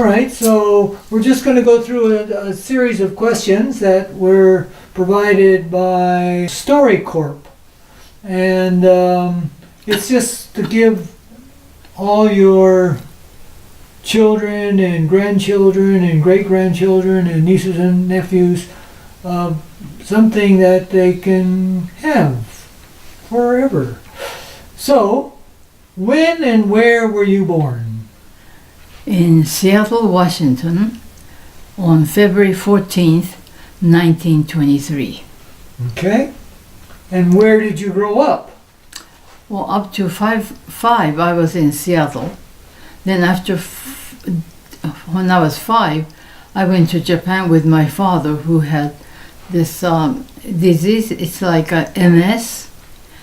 right, so we're just going to go through a series of questions that were provided by StoryCorp. And it's just to give all your children and grandchildren and great-grandchildren and nieces and nephews something that they can have forever. So, when and where were you born? In Seattle, Washington, on February 14th, 1923. Okay. And where did you grow up? Well, up to five, I was in Seattle. Then when I was 5, I went to Japan with my father, who had this disease. It's like a MS.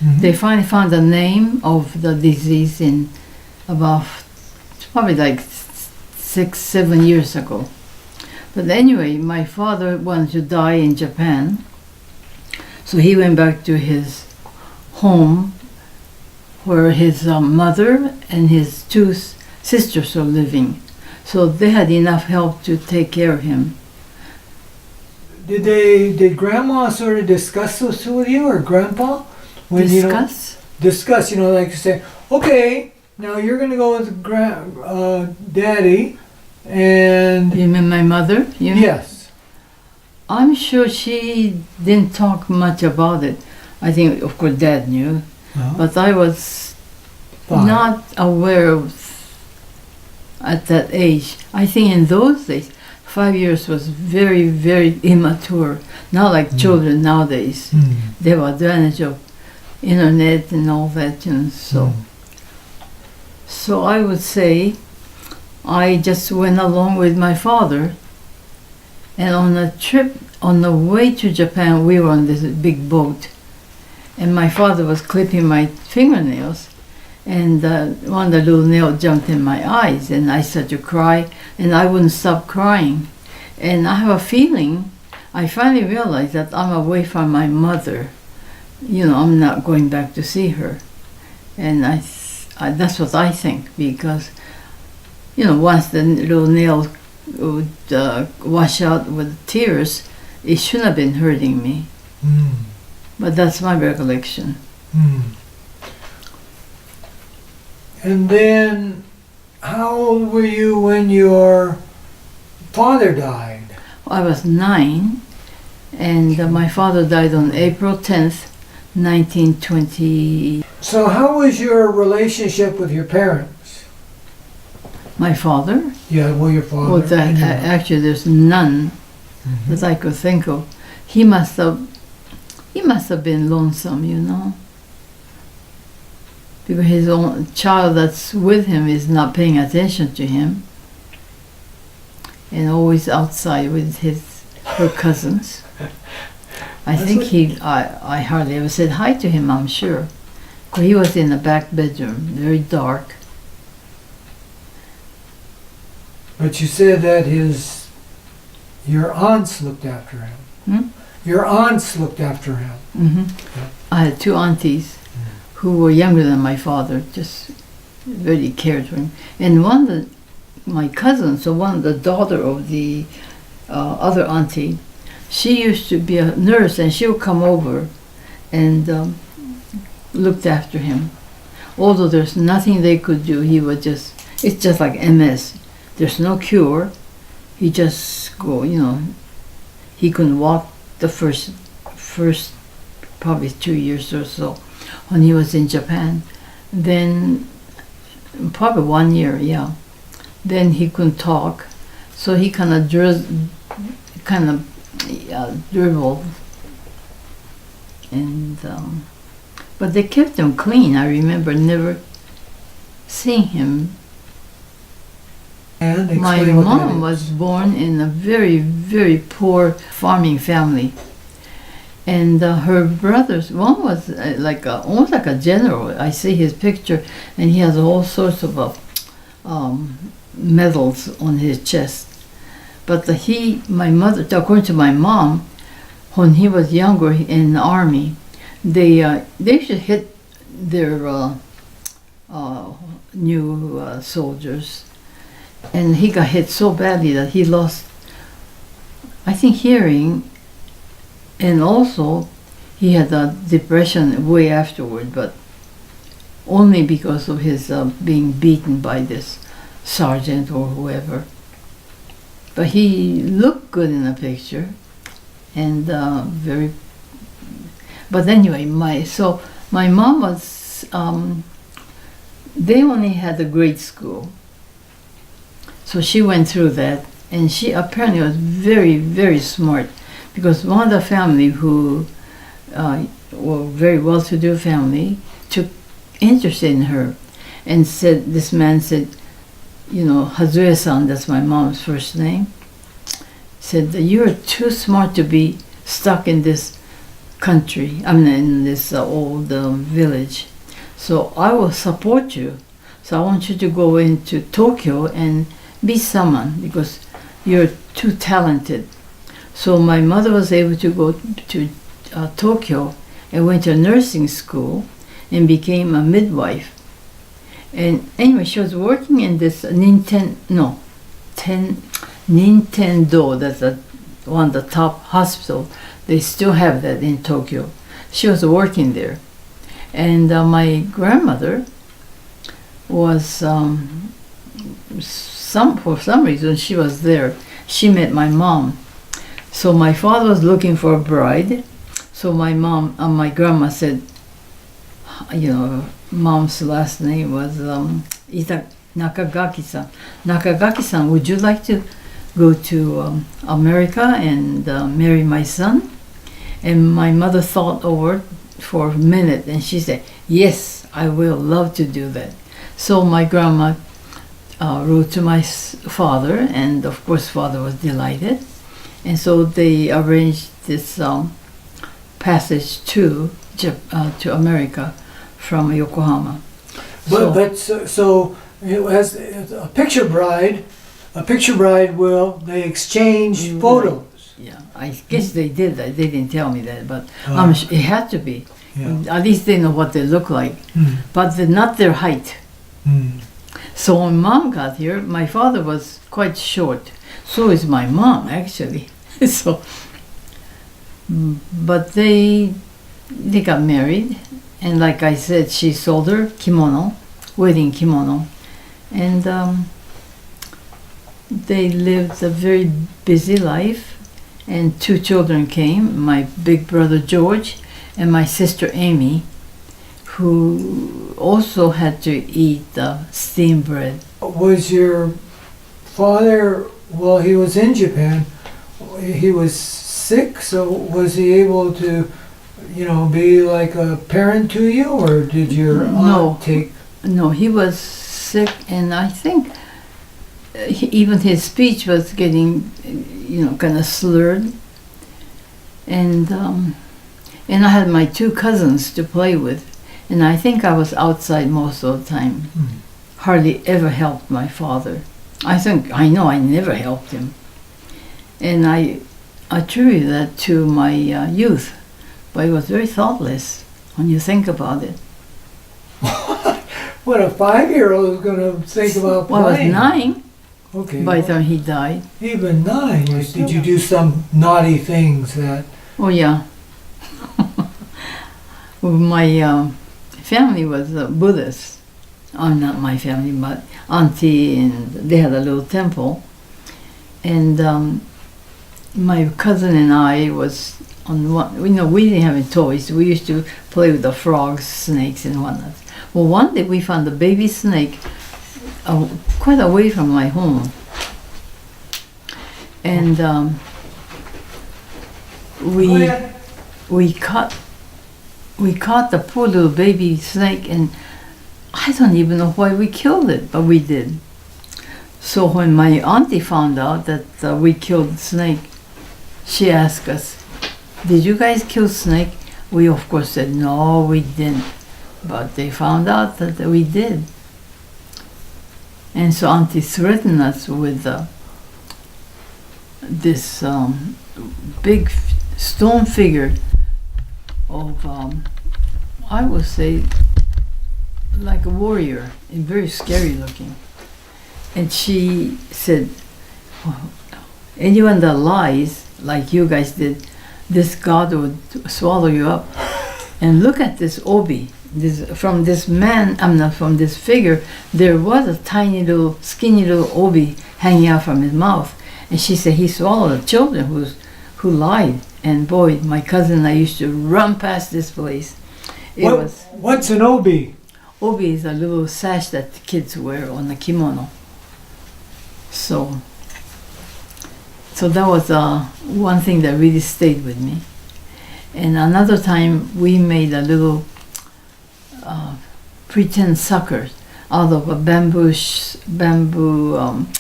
Mm-hmm. They finally found the name of the disease in about probably like 6-7 years ago. But anyway, my father wanted to die in Japan, so he went back to his home where his mother and his 2 sisters were living. So they had enough help to take care of him. Did Grandma sort of discuss this with you, or Grandpa? Discuss, like to say, okay, now you're going to go with Daddy, and... You mean my mother? Yes. I'm sure she didn't talk much about it. I think, of course, Dad knew, but I was 5. not aware of at that age. I think in those days, 5 years was very, very immature. Not like children nowadays. They have advantage of internet and all that, So I would say I just went along with my father, and on a trip, on the way to Japan, we were on this big boat, and my father was clipping my fingernails, and one of the little nails jumped in my eyes, and I started to cry, and I wouldn't stop crying. And I have a feeling, I finally realized that I'm away from my mother. I'm not going back to see her. And that's what I think, because, once the little nail would wash out with tears, it shouldn't have been hurting me. But that's my recollection. And then, how old were you when your father died? I was 9, and my father died on April 10th, 1920. So how was your relationship with your parents? My father? Yeah, your father. Well, actually, there's none that I could think of. He must have been lonesome, because his own child that's with him is not paying attention to him, and always outside with her cousins. I hardly ever said hi to him, I'm sure. He was in the back bedroom, very dark. But you said that your aunts looked after him. Your aunts looked after him. Yeah. I had 2 aunties who were younger than my father, just really cared for him. And my cousin, so one of the daughter of the other auntie, she used to be a nurse, and she would come over and looked after him. Although there's nothing they could do, it's just like MS. There's no cure. He just go, he couldn't walk the first probably 2 years or so when he was in Japan. Then probably 1 year, yeah. Then he couldn't talk, so he kind of dribbled, and but they kept him clean. I remember never seeing him. And my mom was born in a very, very poor farming family, and her brothers. One was almost like a general. I see his picture, and he has all sorts of medals on his chest. But my mother, according to my mom, when he was younger in the army, they should hit their new soldiers, and he got hit so badly that he lost, I think, hearing, and also he had a depression way afterward, but only because of his being beaten by this sergeant or whoever. But he looked good in the picture, and very. But anyway, my mom was. They only had a grade school, so she went through that, and she apparently was very, very smart, because one of the family who were very well-to-do family took interest in her, and said, this man said, Hazue-san, that's my mom's first name, said that you're too smart to be stuck in this country, in this old village. So I will support you. So I want you to go into Tokyo and be someone, because you're too talented. So my mother was able to go to Tokyo and went to nursing school and became a midwife. And anyway, she was working in this Nintendo, that's one of the top hospital. They still have that in Tokyo. She was working there. And my grandmother was, for some reason, she was there. She met my mom. So my father was looking for a bride. So my grandma said, mom's last name was Nakagaki-san. Nakagaki-san, would you like to go to America and marry my son? And my mother thought over for a minute, and she said, yes, I will love to do that. So my grandma wrote to my father, and of course father was delighted. And so they arranged this passage to America from Yokohama. So as a picture bride will they exchange photos? Yeah, I guess they did. They didn't tell me that, but it had to be. Yeah. At least they know what they look like, but not their height. So when mom got here, my father was quite short. So is my mom, actually. But they got married, and like I said, she sold her kimono, wedding kimono, and they lived a very busy life. And 2 children came, my big brother George and my sister Amy, who also had to eat steamed bread. Was your father, while he was in Japan, he was sick, so was he able to, be like a parent to you, or did your aunt take... No, he was sick, and I think even his speech was getting, kind of slurred. And I had my 2 cousins to play with, and I think I was outside most of the time. Hardly ever helped my father. I know I never helped him. And I attribute that to my youth, but it was very thoughtless when you think about it. What a 5-year-old is going to think about playing? Well, I was 9. Okay. By the time he died. Even 9. Did you do some naughty things that... Oh, yeah. Well, my family was Buddhist. Not my family, but auntie, and they had a little temple. And my cousin and I was on one, we didn't have any toys. We used to play with the frogs, snakes, and whatnot. Well, one day we found a baby snake quite away from my home. And we caught the poor little baby snake, and I don't even know why we killed it, but we did. So when my auntie found out that we killed the snake, she asked us, "Did you guys kill snake?" We of course said, "No, we didn't." But they found out that we did. And so auntie threatened us with this big stone figure of, I would say, like a warrior, and very scary looking. And she said, "Well, anyone that lies, like you guys did, this God would swallow you up. And look at this obi. From this man, I'm not from this figure, there was a tiny little, skinny little obi hanging out from his mouth. And she said he swallowed the children who lied. And boy, my cousin and I used to run past this place. What's an obi? Obi is a little sash that the kids wear on the kimono. So that was one thing that really stayed with me. And another time we made a little pretend sucker out of a bamboo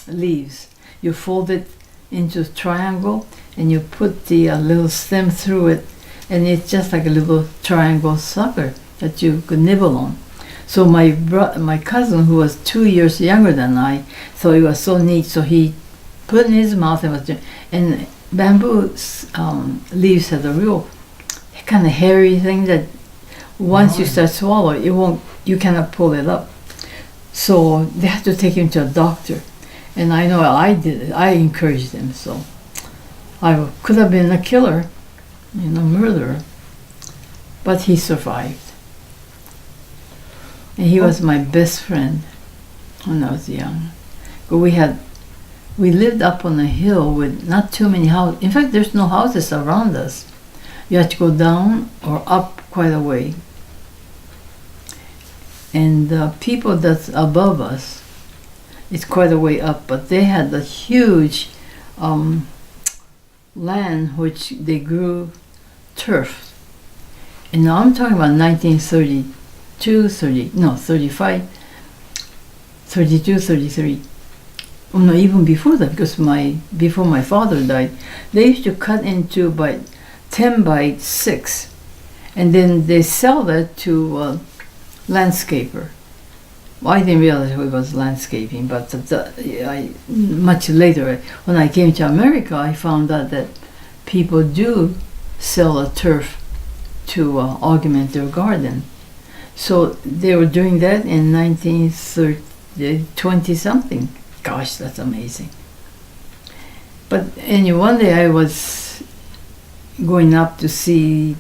leaves. You fold it into a triangle and you put the little stem through it, and it's just like a little triangle sucker that you could nibble on. So my cousin, who was 2 years younger than I, thought it was so neat, so he put it in his mouth and bamboo leaves have a real kind of hairy thing that once you start swallowing, you cannot pull it up. So they had to take him to a doctor. And I know I did it. I encouraged him. So I could have been a killer, murderer. But he survived. And he was my best friend when I was young. But we lived up on a hill with not too many houses. In fact, there's no houses around us. You had to go down or up quite a way. And the people that's above us, it's quite a way up, but they had a huge land which they grew turf. And now I'm talking about 1932, 35, 32, 33. Oh, no, even before that, because before my father died, they used to cut into by 10 by 6, and then they sell that to a landscaper. Well, I didn't realize it was landscaping, but much later, when I came to America, I found out that people do sell a turf to augment their garden. So they were doing that in 1930, 20-something. Gosh, that's amazing. But anyway, one day I was going up to see,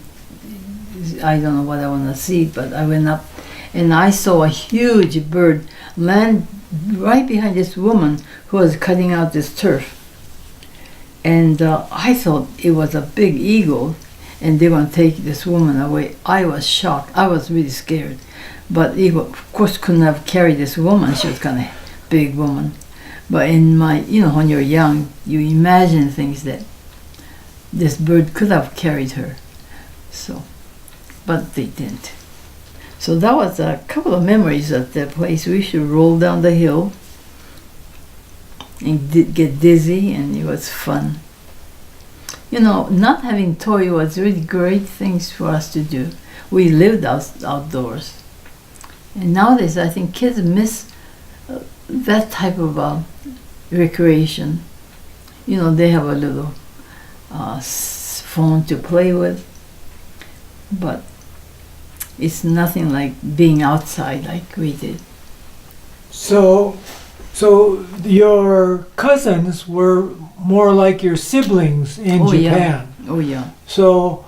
I don't know what I want to see, but I went up and I saw a huge bird land right behind this woman who was cutting out this turf. And I thought it was a big eagle and they were going to take this woman away. I was shocked. I was really scared. But eagle, of course, couldn't have carried this woman. She was kind of big woman. But in my, when you're young, you imagine things that this bird could have carried her. So, but they didn't. So that was a couple of memories at that place. We used to roll down the hill and get dizzy, and it was fun. Not having toy was really great things for us to do. We lived outdoors. And nowadays, I think kids miss that type of recreation. They have a little phone to play with, but it's nothing like being outside like we did. So your cousins were more like your siblings in Japan. Yeah. Oh yeah. So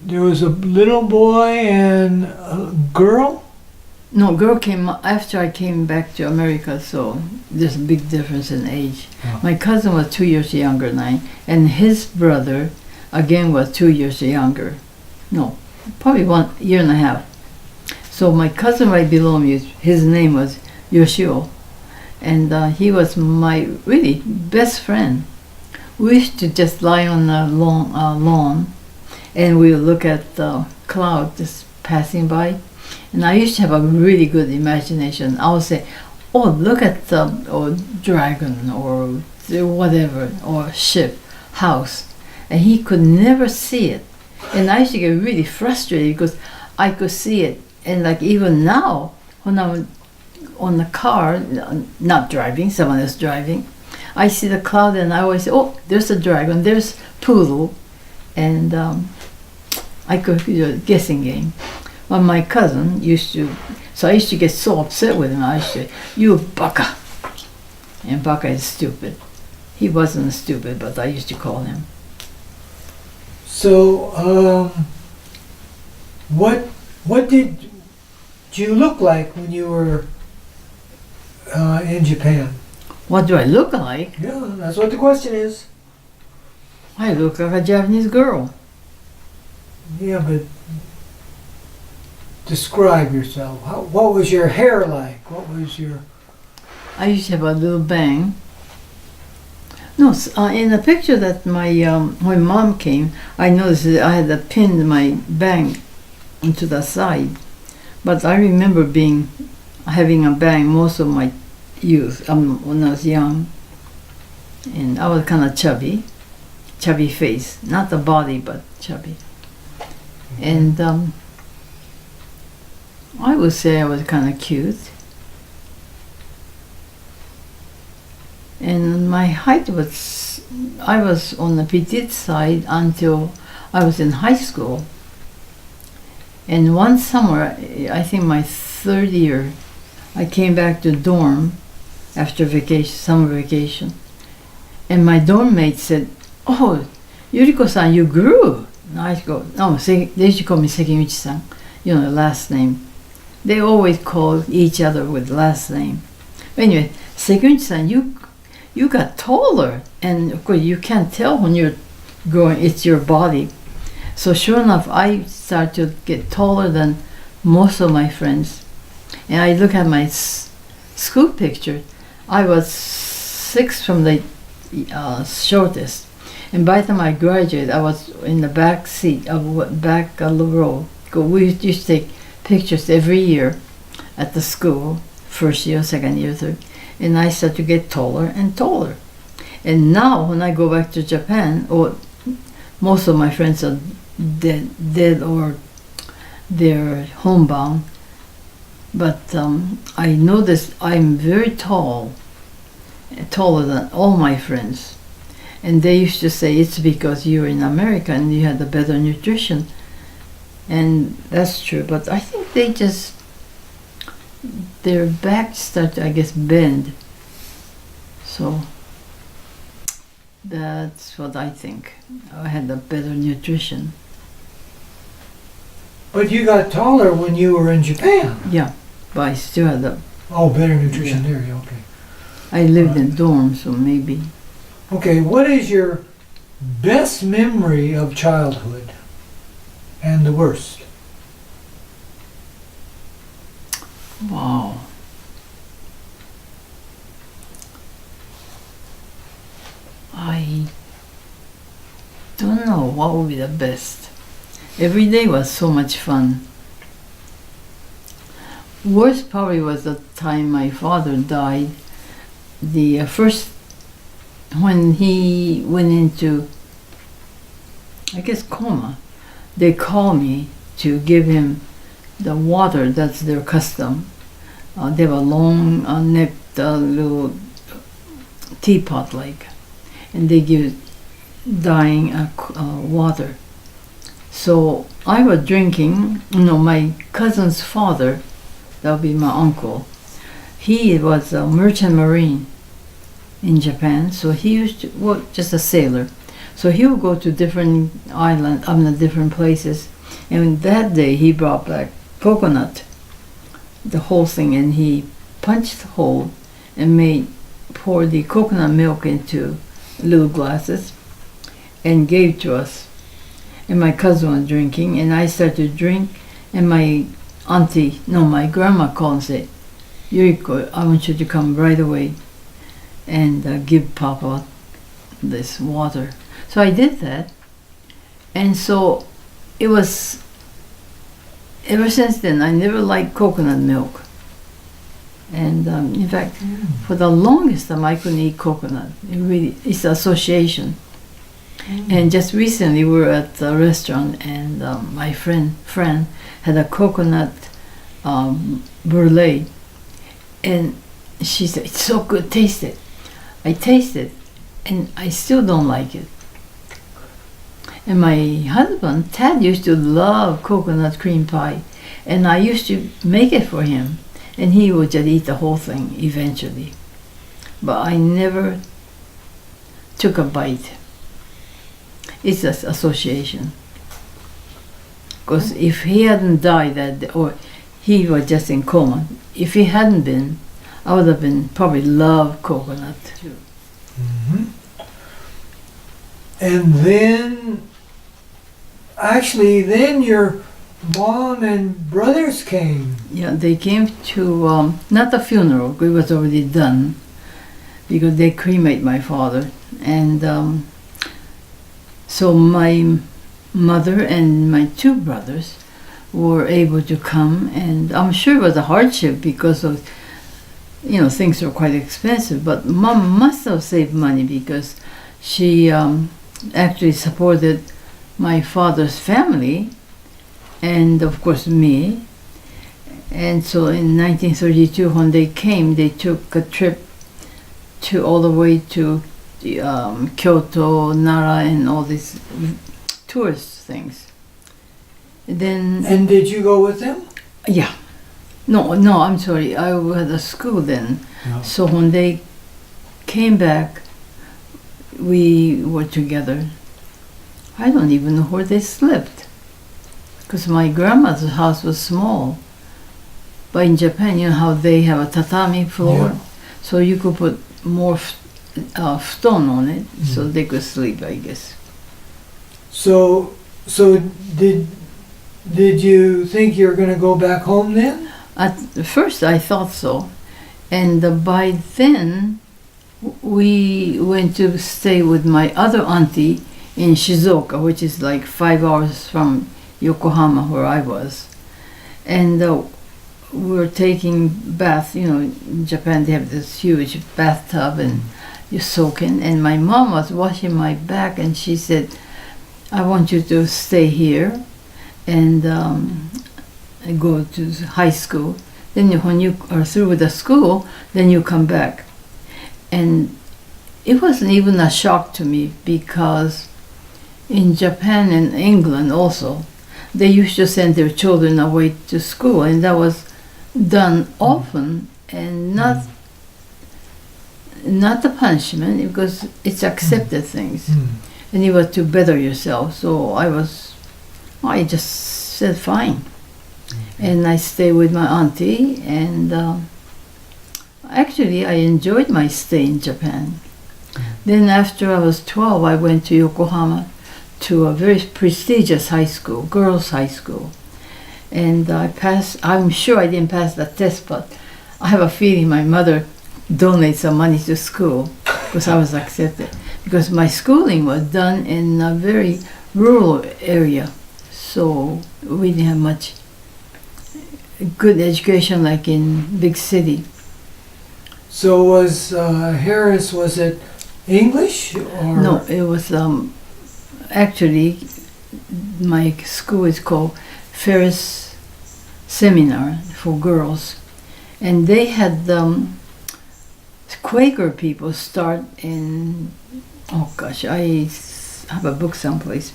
there was a little boy and a girl? No, girl came after I came back to America, so there's a big difference in age. Oh. My cousin was 2 years younger than I, and his brother, again, was 2 years younger. No, probably 1 year and a half. So my cousin right below me, his name was Yoshio, and he was my really best friend. We used to just lie on the lawn, and we would look at the cloud just passing by. And I used to have a really good imagination. I would say, oh, look at the dragon or whatever, or ship, house. And he could never see it. And I used to get really frustrated because I could see it. And like even now, when I'm on the car, not driving, someone else driving, I see the cloud and I always say, oh, there's a dragon, there's poodle. And I could do a guessing game. Well, my cousin used to, so I used to get so upset with him. I used to say, you baka. And Baka is stupid. He wasn't stupid, but I used to call him. So, what did you look like when you were in Japan? What do I look like? Yeah, that's what the question is. I look like a Japanese girl. Yeah, but describe yourself. What was your hair like? What was your... I used to have a little bang. No, in the picture that my when Mom came, I noticed that I had pinned my bang into the side. But I remember having a bang most of my youth, when I was young. And I was kind of chubby face, not the body, but chubby. And I would say I was kind of cute. And my height I was on the petite side until I was in high school. And one summer, I think my third year, I came back to dorm after vacation, summer vacation. And my dorm mate said, "Oh, Yuriko-san, you grew." And I go, "No, they used to call me Sekiguchi-san, last name." They always call each other with last name. Anyway, Sekiguchi-san, you got taller, and of course you can't tell when you're growing, it's your body. So sure enough, I started to get taller than most of my friends. And I look at my school picture, I was 6th from the shortest. And by the time I graduated, I was in the back seat, back of the row. We used to take pictures every year at the school, first year, second year, third. And I started to get taller and taller. And now when I go back to Japan, most of my friends are dead or they're homebound. But I noticed I'm very tall, taller than all my friends. And they used to say it's because you're in America and you had a better nutrition. And that's true, but I think their backs start to, I guess, bend. So that's what I think. I had a better nutrition. But you got taller when you were in Japan. Yeah, but I still had better nutrition there, yeah, okay. I lived in dorms, so maybe. Okay, what is your best memory of childhood and the worst? Wow. I don't know what would be the best. Every day was so much fun. Worst probably was the time my father died. The first, when he went into, I guess, coma, they called me to give him the water. That's their custom. They have a long necked little teapot like, and they give dying water. So I was drinking. My cousin's father, that would be my uncle. He was a merchant marine in Japan, so he used to work just a sailor. So he would go to different islands, different places. And that day he brought back coconut, the whole thing, and he punched a hole and poured the coconut milk into little glasses and gave to us. And my cousin was drinking, and I started to drink, and my grandma called and said, "Yuriko, I want you to come right away and give Papa this water." So I did that, and so it was, ever since then, I never liked coconut milk. And in fact, for the longest time, I couldn't eat coconut. It's association. And just recently, we were at a restaurant, and my friend had a coconut brulee, and she said, "It's so good, taste it." I tasted, and I still don't like it. And my husband, Ted, used to love coconut cream pie, and I used to make it for him, and he would just eat the whole thing eventually. but I never took a bite. It's an association. Because if he hadn't died that day, or he was just in coma, if he hadn't been, I would have been probably love coconut too. Mhm. And then, actually, then your mom and brothers came. Yeah, they came to, not the funeral, it was already done, because they cremate my father. And so my mother and my two brothers were able to come, and I'm sure it was a hardship because of, things were quite expensive, but Mom must have saved money because she actually supported my father's family and of course me. And so in 1932 when they came, they took a trip to all the way to Kyoto, Nara, and all these tourist things. Then And did you go with them? yeah, no, I'm sorry, I was at school then. No. So when they came back, we were together. I don't even know where they slept, because my grandmother's house was small. But in Japan, you know how they have a tatami floor, Yeah. so you could put more futon on it, so they could sleep, I guess. So did you think you were going to go back home then? At first, I thought so, and by then, we went to stay with my other auntie in Shizuoka, which is like 5 hours from Yokohama, where I was. And we were taking bath. In Japan they have this huge bathtub and you soak in. And my mom was washing my back and she said, I want you to stay here and go to high school. Then when you are through with the school, then you come back. And it wasn't even a shock to me because in Japan and England also, they used to send their children away to school, and that was done often, and not the punishment, because it's accepted things, and you were to better yourself. So I just said fine, and I stayed with my auntie, and actually I enjoyed my stay in Japan. Then after I was 12, I went to Yokohama to a very prestigious high school, girls' high school. And I passed. I'm sure I didn't pass the test, but I have a feeling my mother donated some money to school because I was accepted. Because my schooling was done in a very rural area, so we didn't have much good education like in big city. So was Harris, was it English or? No, it was actually my school is called Ferris Seminar for girls, and they had Quaker people start in, oh gosh, I have a book someplace,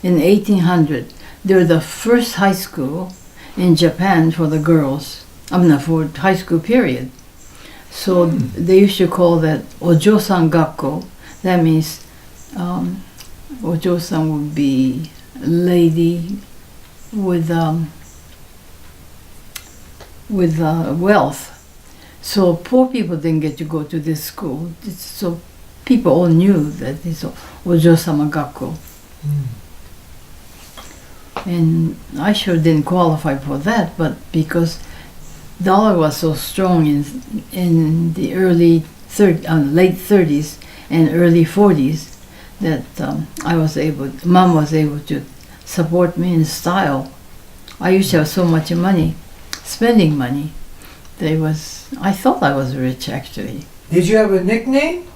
in 1800. They were the first high school in Japan for the girls, for high school period. So they used to call that Ojo-san Gakko. That means Ojo-san would be lady with wealth. So poor people didn't get to go to this school. So people all knew that it's Ojo-sama Gakko. And I sure didn't qualify for that, but because dollar was so strong in the late 30s and early 40s that Mom was able to support me in style. I used to have so much money, spending money. I thought I was rich actually. Did you have a nickname?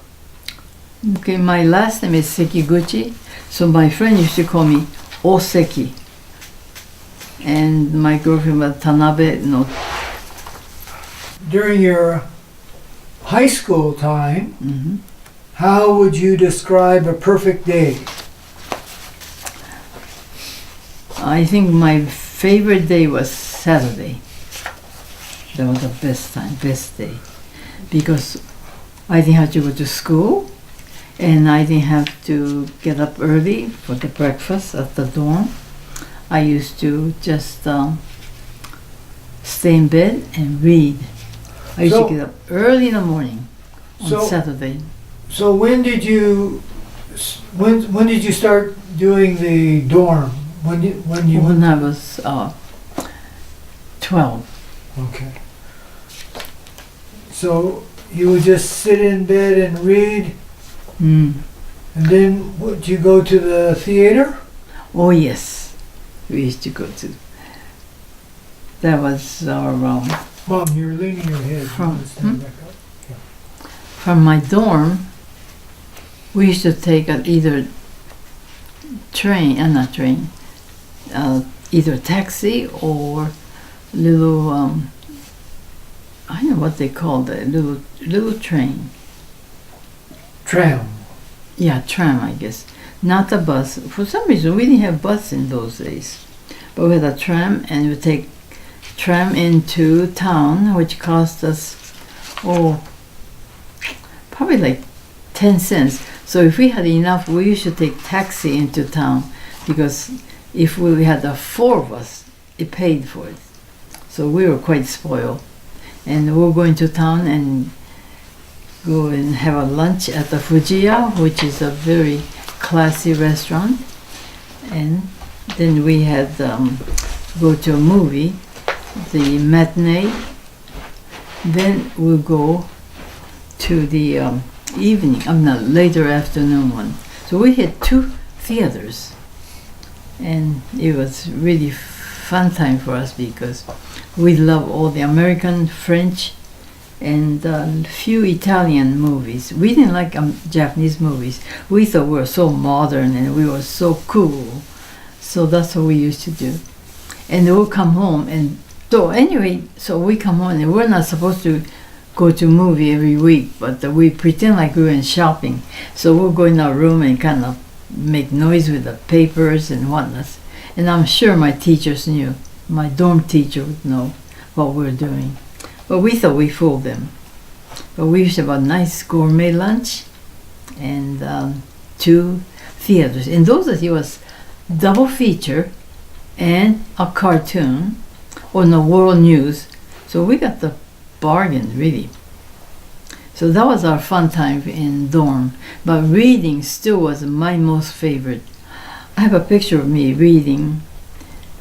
Okay, my last name is Sekiguchi, so my friend used to call me Oseki. And my girlfriend was Tanabe no. During your high school time, how would you describe a perfect day? I think my favorite day was Saturday. That was the best day. Because I didn't have to go to school, and I didn't have to get up early for the breakfast at the dorm. I used to just stay in bed and read. I used So- to get up early in the morning on So- Saturday. So when did you start doing the dorm? When I was 12. Okay. So you would just sit in bed and read, Mm. and then would you go to the theater? Oh yes, we used to go to. That was our Mom, you're leaning your head. From- Stand back up. from my dorm. We used to take either train, not train, either taxi or little. I don't know what they called it. Little train. Tram. Yeah, tram, I guess. Not a bus. For some reason, we didn't have bus in those days. But we had a tram, and we take tram into town, which cost us, probably like 10 cents. So if we had enough, we used to take taxi into town, because if we had the four of us, it paid for it. So we were quite spoiled. And we were going to town and go and have a lunch at the Fujiya, which is a very classy restaurant. And then we had go to a movie, the matinee. Then we'll go to the later afternoon one. So we had 2 theaters, and it was really fun time for us because we love all the American, French, and few Italian movies. We didn't like Japanese movies. We thought we were so modern and we were so cool. So that's what we used to do. And we'll come home, and so anyway, so we come home, and we're not supposed to go to movie every week, but we pretend like we were in shopping. So we'll go in our room and kind of make noise with the papers and whatnot. And I'm sure my teachers knew. My dorm teacher would know what we were doing. But we thought we fooled them. But we used to have a nice gourmet lunch and 2 theaters. In those days, it was double feature and a cartoon on the world news. So we got the bargain, really. So that was our fun time in dorm. But reading still was my most favorite. I have a picture of me reading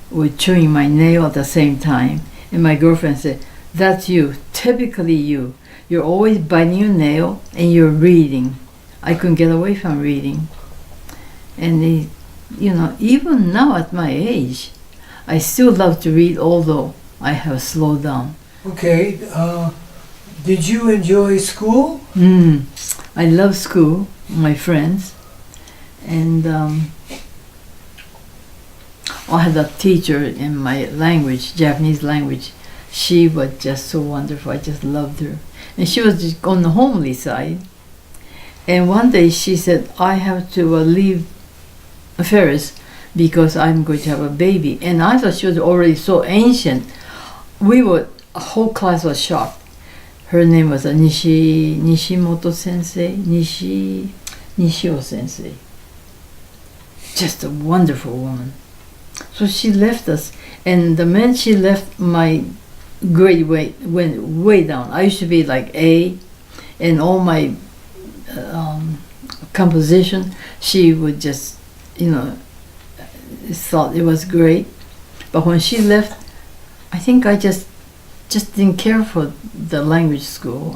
with chewing my nail at the same time. And my girlfriend said, "That's you, typically you. You're always biting your nail and you're reading." I couldn't get away from reading. And even now at my age, I still love to read, although I have slowed down. Okay. Did you enjoy school? I love school, my friends. And I had a teacher in my language, Japanese language. She was just so wonderful. I just loved her. And she was just on the homely side. And one day she said, "I have to leave Ferris because I'm going to have a baby." And I thought she was already so ancient. A whole class was shocked. Her name was Nishimoto Sensei, Nishio Sensei. Just a wonderful woman. So she left us, and the minute she left, my grade went way down. I used to be like A, and all my composition, she would just, thought it was great. But when she left, I think I just didn't care for the language school.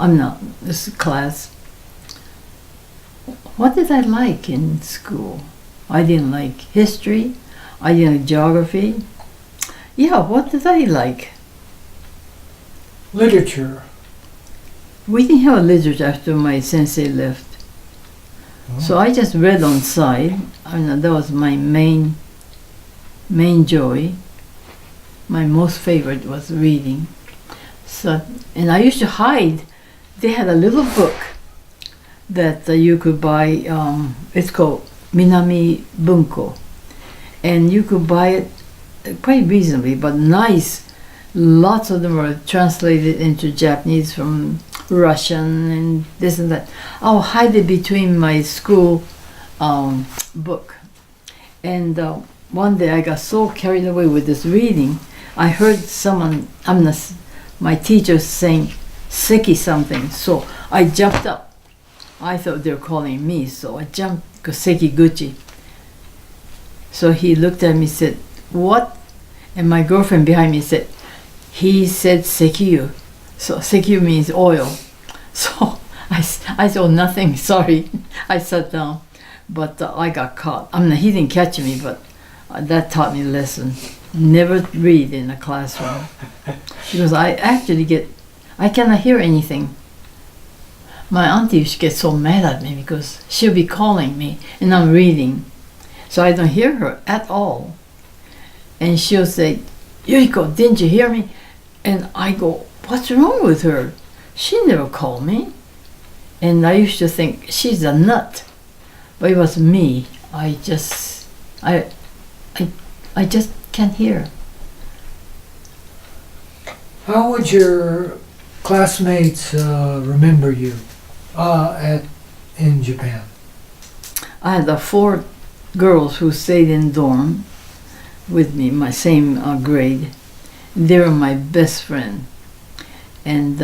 This class. What did I like in school? I didn't like history. I didn't like geography. Yeah, what did I like? Literature. We didn't have a literature after my sensei left. Oh. So I just read on side. That was my main joy. My most favorite was reading. So, and I used to hide. They had a little book that you could buy. It's called Minami Bunko. And you could buy it quite reasonably, but nice. Lots of them were translated into Japanese from Russian and this and that. I'll hide it between my school book. And one day I got so carried away with this reading, I heard someone, my teacher saying, Seki something. So I jumped up. I thought they were calling me, so I jumped, because Seki Gucci. So he looked at me and said, what? And my girlfriend behind me said, he said Sekiyu. So Sekiyu means oil. So I said, nothing, sorry. I sat down, but I got caught. He didn't catch me, but that taught me a lesson. Never read in a classroom. Because I cannot hear anything. My auntie used to get so mad at me because she'll be calling me and I'm reading. So I don't hear her at all. And she'll say, Yuriko, didn't you hear me? And I go, what's wrong with her? She never called me. And I used to think, she's a nut. But it was me. I just can't hear. How would your classmates remember you in Japan? I had 4 girls who stayed in dorm with me, my same grade. They were my best friend. And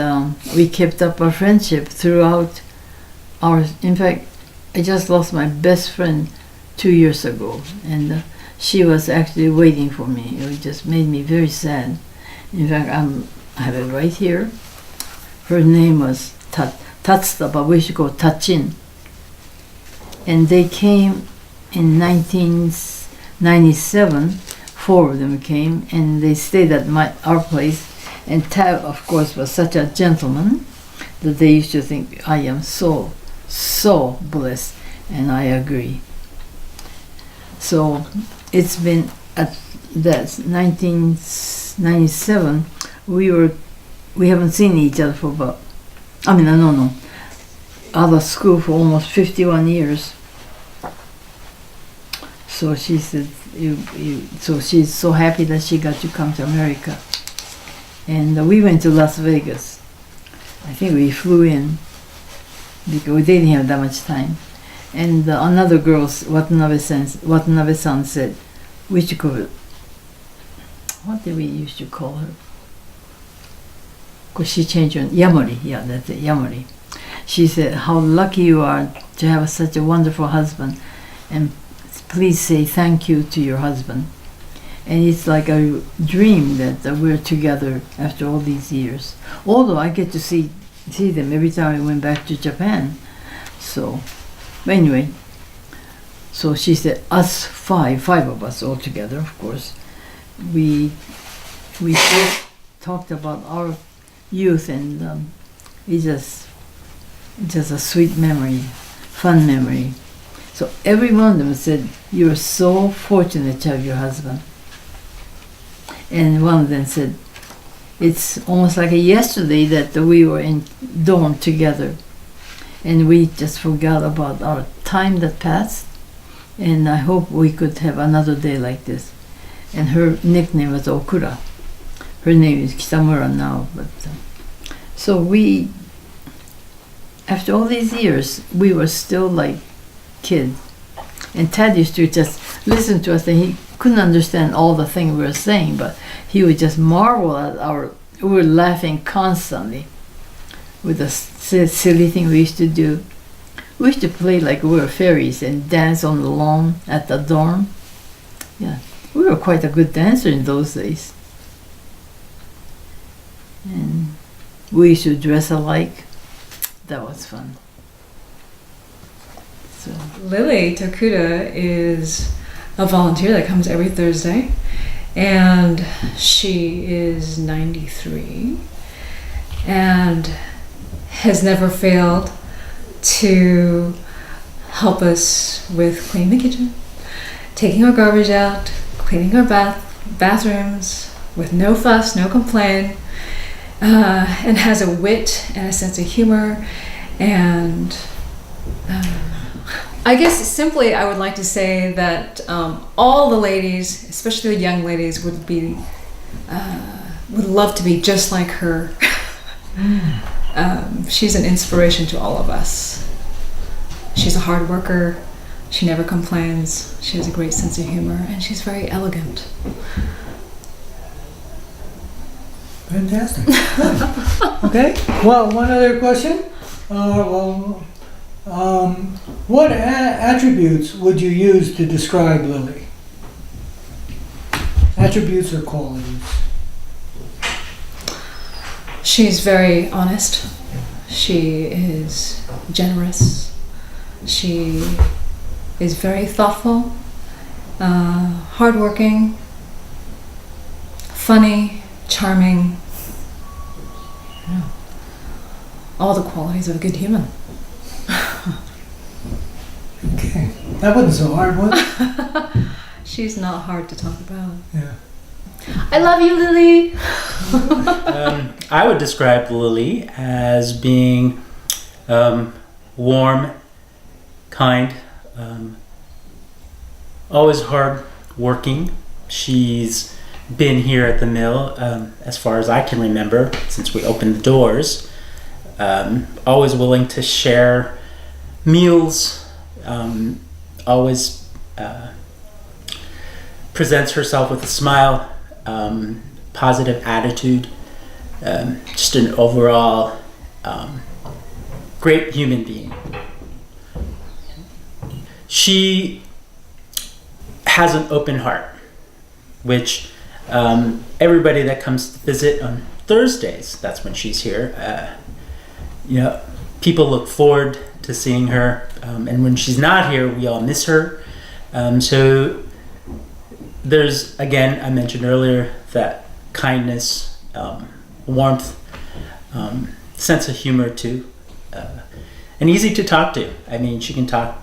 we kept up our friendship throughout in fact, I just lost my best friend 2 years ago. And she was actually waiting for me. It just made me very sad. In fact, I have it right here. Her name was Tatsuta, but we should go Tachin. And they came in 1997. 4 of them came, and they stayed at our place. And Tab, of course, was such a gentleman that they used to think I am so blessed, and I agree. So it's been at that 1997. We haven't seen each other for about, out of school for almost 51 years. So she said, so she's so happy that she got to come to America. And we went to Las Vegas. I think we flew in because we didn't have that much time. And another girl, Watanabe-san said, we should go, what did we used to call her? Because she changed her, Yamori, yeah, that's it, Yamori. She said, how lucky you are to have such a wonderful husband, and please say thank you to your husband. And it's like a dream that we're together after all these years. Although I get to see them every time I went back to Japan. So, but anyway, so she said, us five of us all together, of course, we talked about our youth, and it's just a sweet memory, fun memory. So every one of them said, you're so fortunate to have your husband. And one of them said, it's almost like yesterday that we were in dorm together, and we just forgot about our time that passed, and I hope we could have another day like this. And her nickname was Okura. Her name is Kitamura now, but so we, after all these years, we were still like kids. And Ted used to just listen to us, and he couldn't understand all the things we were saying, but he would just marvel at we were laughing constantly with the silly thing we used to do. We used to play like we were fairies and dance on the lawn at the dorm. Yeah, we were quite a good dancer in those days. And we used to dress alike. That was fun. So Lili Tokuda is a volunteer that comes every Thursday, and she is 93 and has never failed to help us with cleaning the kitchen, taking our garbage out, cleaning our bathrooms with no fuss, no complaint, and has a wit and a sense of humor. And I guess simply I would like to say that all the ladies, especially the young ladies, would love to be just like her. She's an inspiration to all of us. She's a hard worker. She never complains. She has a great sense of humor, and she's very elegant. Fantastic. Okay. Well, one other question. What attributes would you use to describe Lili? Attributes or qualities? She's very honest. She is generous. She is very thoughtful, hardworking, funny, charming. Yeah. All the qualities of a good human. Okay. That wasn't so hard, was it? She's not hard to talk about. Yeah. I love you, Lili. I would describe Lili as being warm, kind, always hard working. She's been here at the mill as far as I can remember since we opened the doors. Always willing to share meals, always presents herself with a smile, positive attitude, just an overall great human being. She has an open heart, which everybody that comes to visit on Thursdays, that's when she's here, people look forward to seeing her, and when she's not here, we all miss her. So there's, again, I mentioned earlier, that kindness, warmth, sense of humor too, and easy to talk to. I mean, she can talk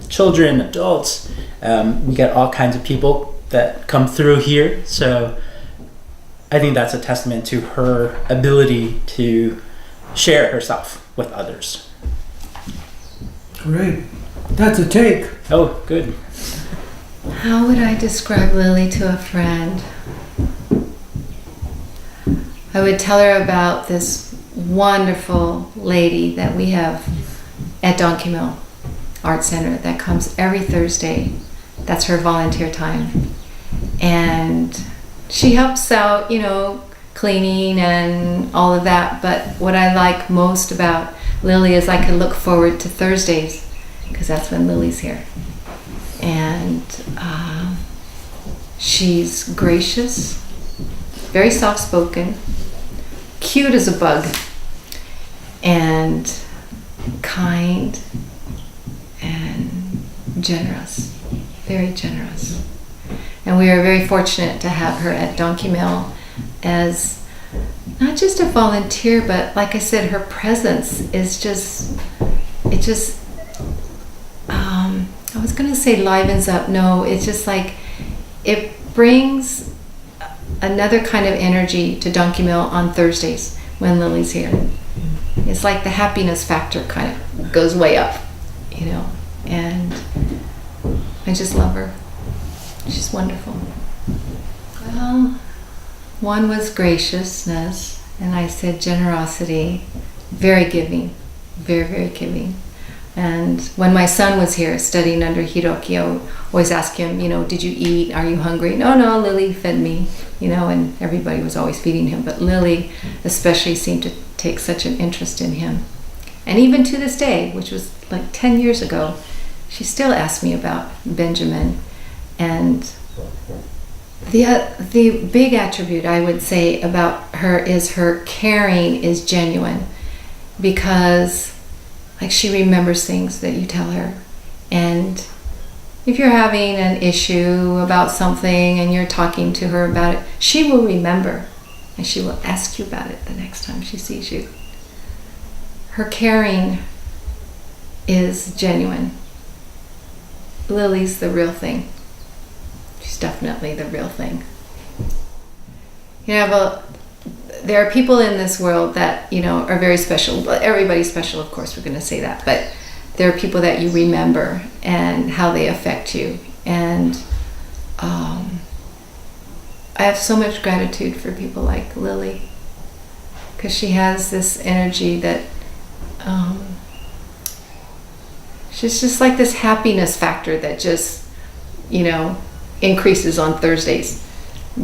children, adults. We get all kinds of people that come through here. So I think that's a testament to her ability to share herself with others. Great. That's a take. Oh, good. How would I describe Lili to a friend? I would tell her about this wonderful lady that we have at Donkey Mill Art Center that comes every Thursday. That's her volunteer time. And she helps out, cleaning and all of that. But what I like most about Lili is I can look forward to Thursdays because that's when Lili's here. And she's gracious, very soft-spoken, cute as a bug, and kind and generous, very generous. And we are very fortunate to have her at Donkey Mill as not just a volunteer, but like I said, her presence is I was going to say livens up. No, it's just like it brings another kind of energy to Donkey Mill on Thursdays when Lili's here. It's like the happiness factor kind of goes way up, and I just love her. She's wonderful. Well, one was graciousness, and I said generosity, very giving, very, very giving. And when my son was here studying under Hiroki, I always ask him, did you eat? Are you hungry? No, Lili fed me, and everybody was always feeding him. But Lili especially seemed to take such an interest in him. And even to this day, which was like 10 years ago, she still asks me about Benjamin. And the big attribute I would say about her is her caring is genuine, because she remembers things that you tell her. And if you're having an issue about something and you're talking to her about it, she will remember and she will ask you about it the next time she sees you. Her caring is genuine. Lili's the real thing. She's definitely the real thing. There are people in this world that, are very special. Well, everybody's special, of course, we're going to say that. But there are people that you remember and how they affect you. And I have so much gratitude for people like Lili. because she has this energy that she's just like this happiness factor that just, increases on Thursdays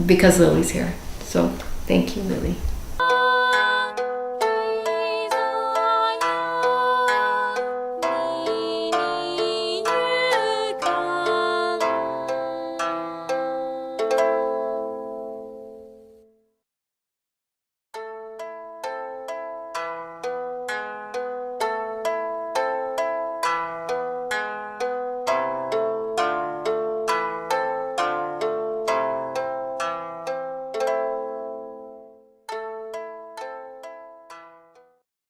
because Lily's here. So thank you, Lily.